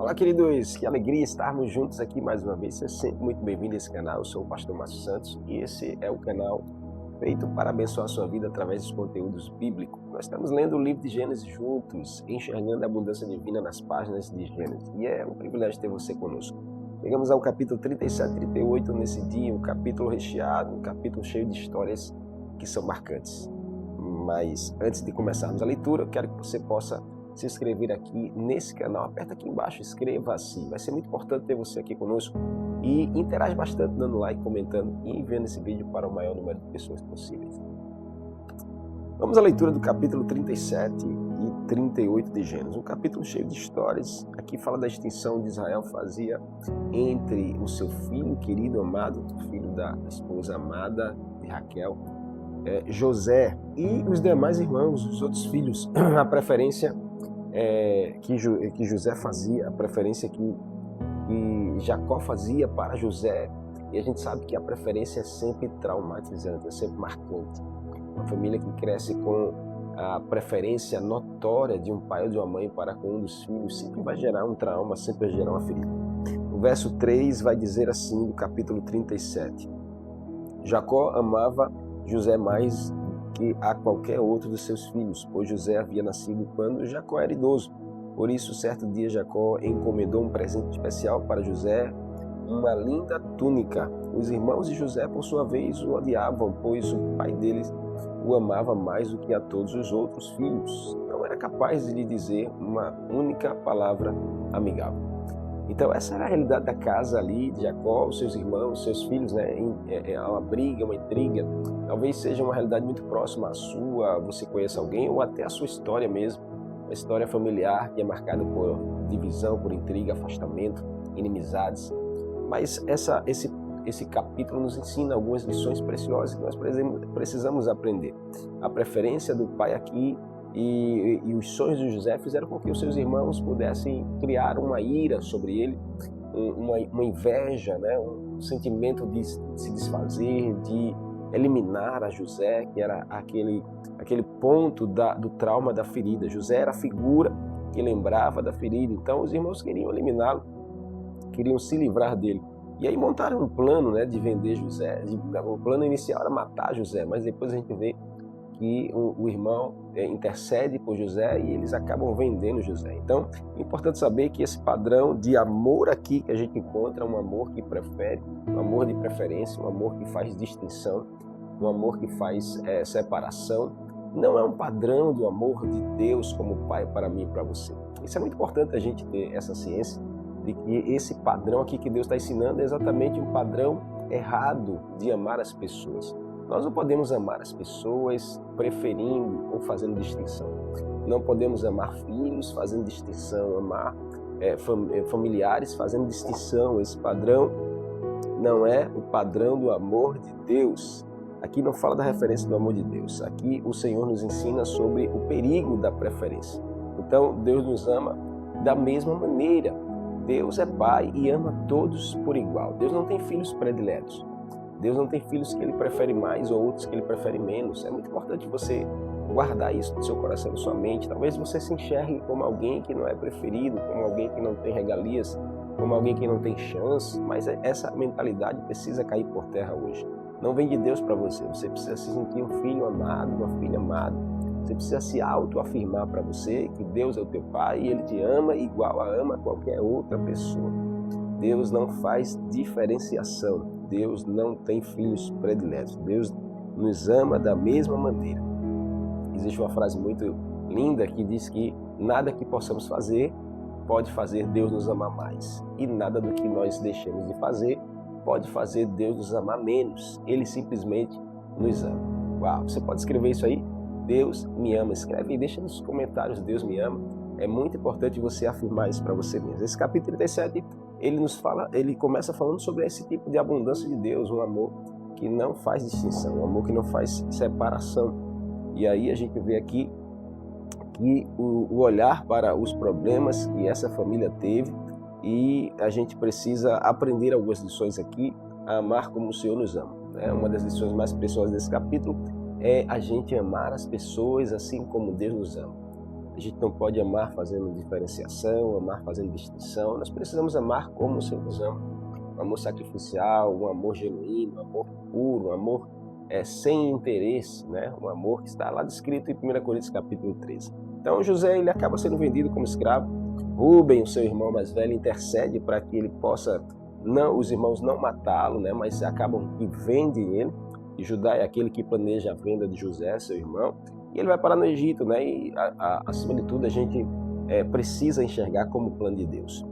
Olá, queridos, que alegria estarmos juntos aqui mais uma vez. Seja sempre muito bem-vindo a esse canal. Eu sou o pastor Márcio Santos e esse é o canal feito para abençoar a sua vida através dos conteúdos bíblicos. Nós estamos lendo o livro de Gênesis juntos, enxergando a abundância divina nas páginas de Gênesis. E é um privilégio ter você conosco. Chegamos ao capítulo 37 e 38 nesse dia, um capítulo recheado, um capítulo cheio de histórias que são marcantes. Mas antes de começarmos a leitura, eu quero que você possa se inscrever aqui nesse canal. Aperta aqui embaixo, inscreva-se. Vai ser muito importante ter você aqui conosco. E interage bastante dando like, comentando e enviando esse vídeo para o maior número de pessoas possíveis. Vamos à leitura do capítulo 37 e 38 de Gênesis. Um capítulo cheio de histórias. Aqui fala da extinção de Israel fazia entre o seu filho querido, amado, filho da esposa amada de Raquel, José e os demais irmãos, os outros filhos. A preferência que José fazia, a preferência que Jacó fazia para José. E a gente sabe que a preferência é sempre traumatizante, é sempre marcante. Uma família que cresce com a preferência notória de um pai ou de uma mãe para com um dos filhos sempre vai gerar um trauma, sempre vai gerar uma ferida. O verso 3 vai dizer assim, do capítulo 37. Jacó amava José mais que a qualquer outro dos seus filhos, pois José havia nascido quando Jacó era idoso. Por isso, certo dia, Jacó encomendou um presente especial para José, uma linda túnica. Os irmãos de José, por sua vez, o odiavam, pois o pai deles o amava mais do que a todos os outros filhos. Não era capaz de lhe dizer uma única palavra amigável. Então essa era a realidade da casa ali de Jacó, os seus irmãos, seus filhos, né? É uma briga, uma intriga. Talvez seja uma realidade muito próxima à sua, você conheça alguém, ou até a sua história mesmo. Uma história familiar que é marcada por divisão, por intriga, afastamento, inimizades. Mas esse capítulo nos ensina algumas lições preciosas que nós precisamos aprender. A preferência do pai aqui e os sonhos de José fizeram com que os seus irmãos pudessem criar uma ira sobre ele, uma inveja, né? Um sentimento de se desfazer, de eliminar a José, que era aquele ponto do trauma da ferida. José era a figura que lembrava da ferida, então os irmãos queriam eliminá-lo, queriam se livrar dele. E aí montaram um plano, né, de vender José. O plano inicial era matar José, mas depois a gente vê que o irmão intercede por José e eles acabam vendendo José. Então, é importante saber que esse padrão de amor aqui que a gente encontra é um amor que prefere, um amor de preferência, um amor que faz distinção, um amor que faz separação. Não é um padrão do amor de Deus como Pai para mim e para você. Isso é muito importante a gente ter essa ciência de que esse padrão aqui que Deus está ensinando é exatamente um padrão errado de amar as pessoas. Nós não podemos amar as pessoas preferindo ou fazendo distinção. Não podemos amar filhos fazendo distinção, amar familiares fazendo distinção. Esse padrão não é o padrão do amor de Deus. Aqui não fala da referência do amor de Deus. Aqui o Senhor nos ensina sobre o perigo da preferência. Então, Deus nos ama da mesma maneira. Deus é Pai e ama todos por igual. Deus não tem filhos prediletos. Deus não tem filhos que Ele prefere mais ou outros que Ele prefere menos. É muito importante você guardar isso no seu coração, na sua mente. Talvez você se enxergue como alguém que não é preferido, como alguém que não tem regalias, como alguém que não tem chance, mas essa mentalidade precisa cair por terra hoje. Não vem de Deus para você. Você precisa se sentir um filho amado, uma filha amada. Você precisa se autoafirmar para você que Deus é o teu Pai e Ele te ama igual ama qualquer outra pessoa. Deus não faz diferenciação. Deus não tem filhos prediletos. Deus nos ama da mesma maneira. Existe uma frase muito linda que diz que nada que possamos fazer pode fazer Deus nos amar mais. E nada do que nós deixemos de fazer pode fazer Deus nos amar menos. Ele simplesmente nos ama. Uau, você pode escrever isso aí? Deus me ama. Escreve e deixa nos comentários, Deus me ama. É muito importante você afirmar isso para você mesmo. Esse capítulo 37, ele começa falando sobre esse tipo de abundância de Deus, um amor que não faz distinção, um amor que não faz separação. E aí a gente vê aqui que o olhar para os problemas que essa família teve, e a gente precisa aprender algumas lições aqui, a amar como o Senhor nos ama. Uma das lições mais preciosas desse capítulo é a gente amar as pessoas assim como Deus nos ama. A gente não pode amar fazendo diferenciação, amar fazendo distinção. Nós precisamos amar como o Senhor nos ama. Um amor sacrificial, um amor genuíno, um amor puro, um amor sem interesse, né? Um amor que está lá descrito em 1 Coríntios capítulo 13. Então José ele acaba sendo vendido como escravo. Rubem, o seu irmão mais velho, intercede para que ele possa, os irmãos não matá-lo, né? Mas acabam que vendem ele. E Judá é aquele que planeja a venda de José, seu irmão. E ele vai parar no Egito, né? E acima de tudo a gente precisa enxergar como plano de Deus.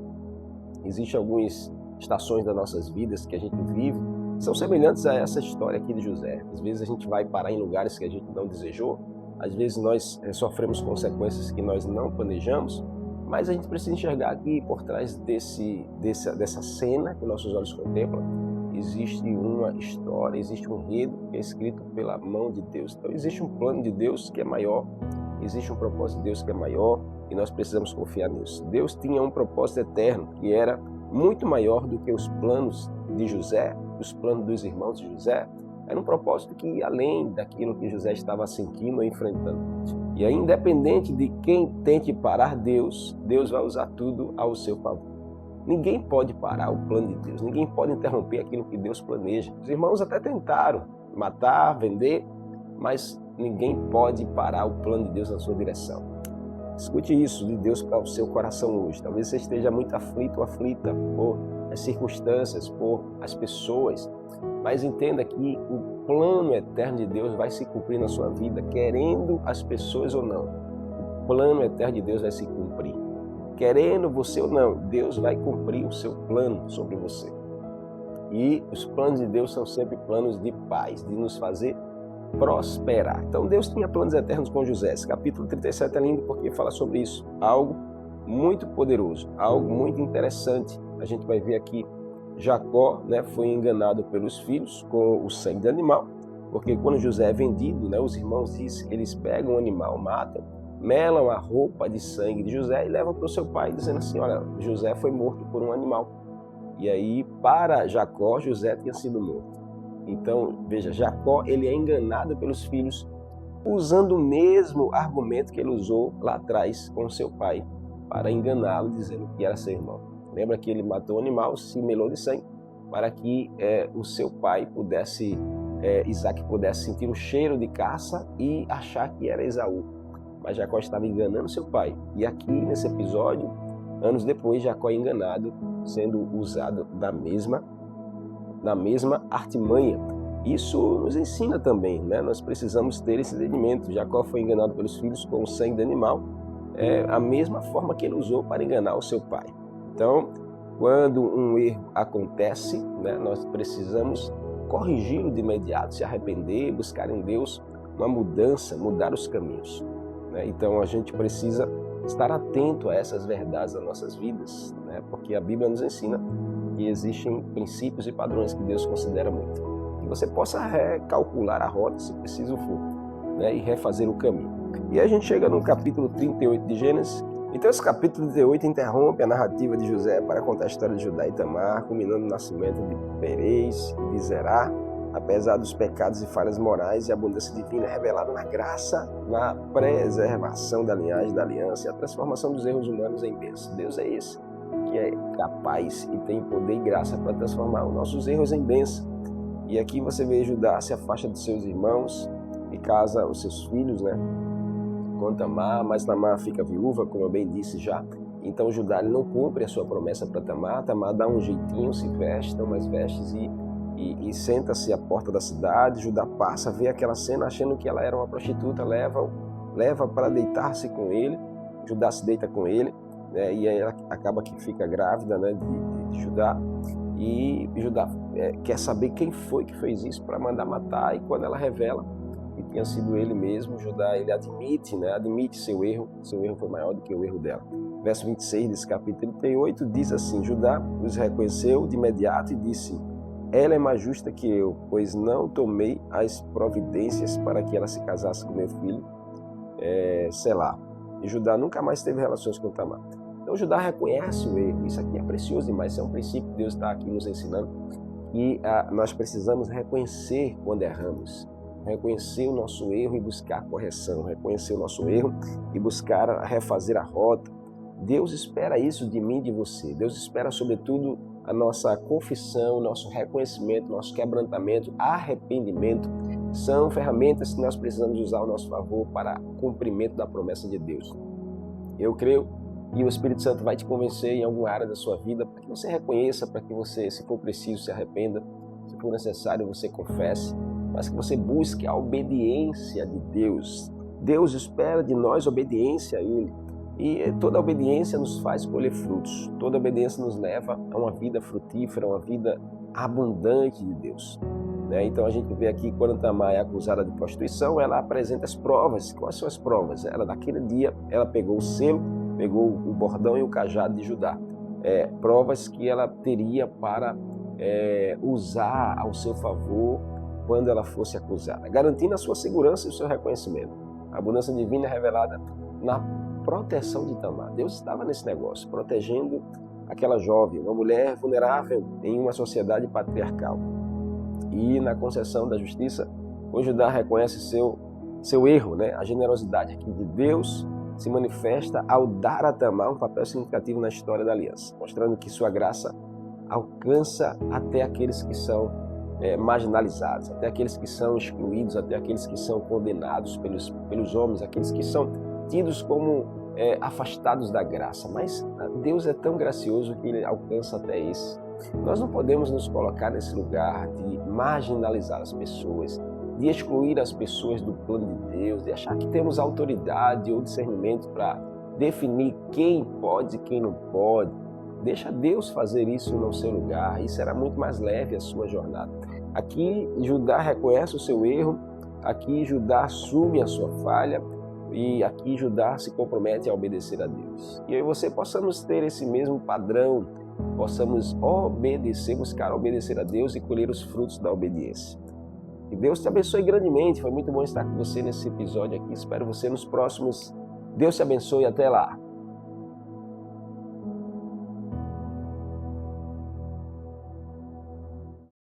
Existem algumas estações das nossas vidas que a gente vive, são semelhantes a essa história aqui de José. Às vezes a gente vai parar em lugares que a gente não desejou, às vezes nós sofremos consequências que nós não planejamos, mas a gente precisa enxergar que por trás dessa cena que nossos olhos contemplam, existe uma história, existe um enredo que é escrito pela mão de Deus. Então existe um plano de Deus que é maior, existe um propósito de Deus que é maior e nós precisamos confiar nisso. Deus tinha um propósito eterno que era muito maior do que os planos de José, os planos dos irmãos de José. Era um propósito que ia além daquilo que José estava sentindo e enfrentando. E aí, independente de quem tente parar Deus, Deus vai usar tudo ao seu favor. Ninguém pode parar o plano de Deus, ninguém pode interromper aquilo que Deus planeja. Os irmãos até tentaram matar, vender, mas ninguém pode parar o plano de Deus na sua direção. Escute isso de Deus para o seu coração hoje. Talvez você esteja muito aflito ou aflita por as circunstâncias, por as pessoas, mas entenda que o plano eterno de Deus vai se cumprir na sua vida, querendo as pessoas ou não. O plano eterno de Deus vai se cumprir. Querendo você ou não, Deus vai cumprir o seu plano sobre você. E os planos de Deus são sempre planos de paz, de nos fazer prosperar. Então Deus tinha planos eternos com José. Esse capítulo 37 é lindo porque fala sobre isso. Algo muito poderoso, algo muito interessante. A gente vai ver aqui, Jacó, né, foi enganado pelos filhos com o sangue de animal, porque quando José é vendido, né, os irmãos dizem que eles pegam o animal, matam, melam a roupa de sangue de José e levam para o seu pai, dizendo assim, olha, José foi morto por um animal. E aí, para Jacó, José tinha sido morto. Então, veja, Jacó ele é enganado pelos filhos usando o mesmo argumento que ele usou lá atrás com seu pai para enganá-lo, dizendo que era seu irmão. Lembra que ele matou o animal, se melou de sangue, para que o seu pai pudesse, Isaac pudesse sentir o cheiro de caça e achar que era Esaú. Mas Jacó estava enganando seu pai. E aqui, nesse episódio, anos depois, Jacó é enganado, sendo usado da mesma artimanha. Isso nos ensina também, né? Nós precisamos ter esse entendimento. Jacó foi enganado pelos filhos com o sangue de animal, a mesma forma que ele usou para enganar o seu pai. Então, quando um erro acontece, né, nós precisamos corrigi-lo de imediato, se arrepender, buscar em Deus uma mudança, mudar os caminhos. Né? Então, a gente precisa estar atento a essas verdades das nossas vidas, né? Porque a Bíblia nos ensina que existem princípios e padrões que Deus considera muito. Que você possa recalcular a rota, se preciso for, né? E refazer o caminho. E aí a gente chega no capítulo 38 de Gênesis. Então esse capítulo 38 interrompe a narrativa de José para contar a história de Judá e Tamar, culminando no nascimento de Perez e de Zerá, apesar dos pecados e falhas morais e a abundância divina revelada na graça, na preservação da linhagem da aliança e a transformação dos erros humanos em bênção. Deus é esse que é capaz e tem poder e graça para transformar os nossos erros em bênção. E aqui você vê Judá se afasta dos seus irmãos e casa os seus filhos, né? Com Tamar, mas Tamar fica viúva, como eu bem disse já. Então Judá ele não cumpre a sua promessa para Tamar. Tamar dá um jeitinho, se veste, dá umas vestes e senta-se à porta da cidade. Judá passa, vê aquela cena achando que ela era uma prostituta, leva para deitar-se com ele. Judá se deita com ele, né, e aí ela acaba que fica grávida, né, de Judá. E Judá quer saber quem foi que fez isso para mandar matar. E quando ela revela que tinha sido ele mesmo, Judá ele admite seu erro foi maior do que o erro dela. Verso 26 desse capítulo 38 diz assim: Judá os reconheceu de imediato e disse: ela é mais justa que eu, pois não tomei as providências para que ela se casasse com meu filho, Selá. E Judá nunca mais teve relações com Tamar. Então Judá reconhece o erro. Isso aqui é precioso demais, isso é um princípio que Deus está aqui nos ensinando. E nós precisamos reconhecer quando erramos. reconhecer o nosso erro e buscar correção, reconhecer o nosso erro e buscar refazer a rota. Deus espera isso de mim e de você. Deus espera, sobretudo, a nossa confissão, nosso reconhecimento, nosso quebrantamento, arrependimento. São ferramentas que nós precisamos usar ao nosso favor para cumprimento da promessa de Deus. Eu creio que o Espírito Santo vai te convencer em alguma área da sua vida para que você reconheça, para que você, se for preciso, se arrependa, se for necessário, você confesse, mas que você busque a obediência de Deus. Deus espera de nós obediência a Ele. E toda obediência nos faz colher frutos. Toda obediência nos leva a uma vida frutífera, uma vida abundante de Deus. Então a gente vê aqui, quando Tamar é acusada de prostituição, ela apresenta as provas. Quais são as provas? Ela, naquele dia, ela pegou o selo, pegou o bordão e o cajado de Judá. Provas que ela teria para usar ao seu favor quando ela fosse acusada, garantindo a sua segurança e o seu reconhecimento. A abundância divina é revelada na proteção de Tamar. Deus estava nesse negócio, protegendo aquela jovem, uma mulher vulnerável em uma sociedade patriarcal. E na concessão da justiça, o Judá reconhece seu erro, A generosidade aqui de Deus se manifesta ao dar a Tamar um papel significativo na história da aliança, mostrando que sua graça alcança até aqueles que são marginalizados, até aqueles que são excluídos, até aqueles que são condenados pelos homens, aqueles que são tidos como afastados da graça. Mas Deus é tão gracioso que Ele alcança até esse. Nós não podemos nos colocar nesse lugar de marginalizar as pessoas, de excluir as pessoas do plano de Deus, de achar que temos autoridade ou discernimento para definir quem pode e quem não pode. Deixa Deus fazer isso no seu lugar e será muito mais leve a sua jornada. Aqui Judá reconhece o seu erro, aqui Judá assume a sua falha e aqui Judá se compromete a obedecer a Deus. E eu e você possamos ter esse mesmo padrão, possamos obedecer, buscar obedecer a Deus e colher os frutos da obediência. Que Deus te abençoe grandemente. Foi muito bom estar com você nesse episódio aqui. Espero você nos próximos. Deus te abençoe e até lá.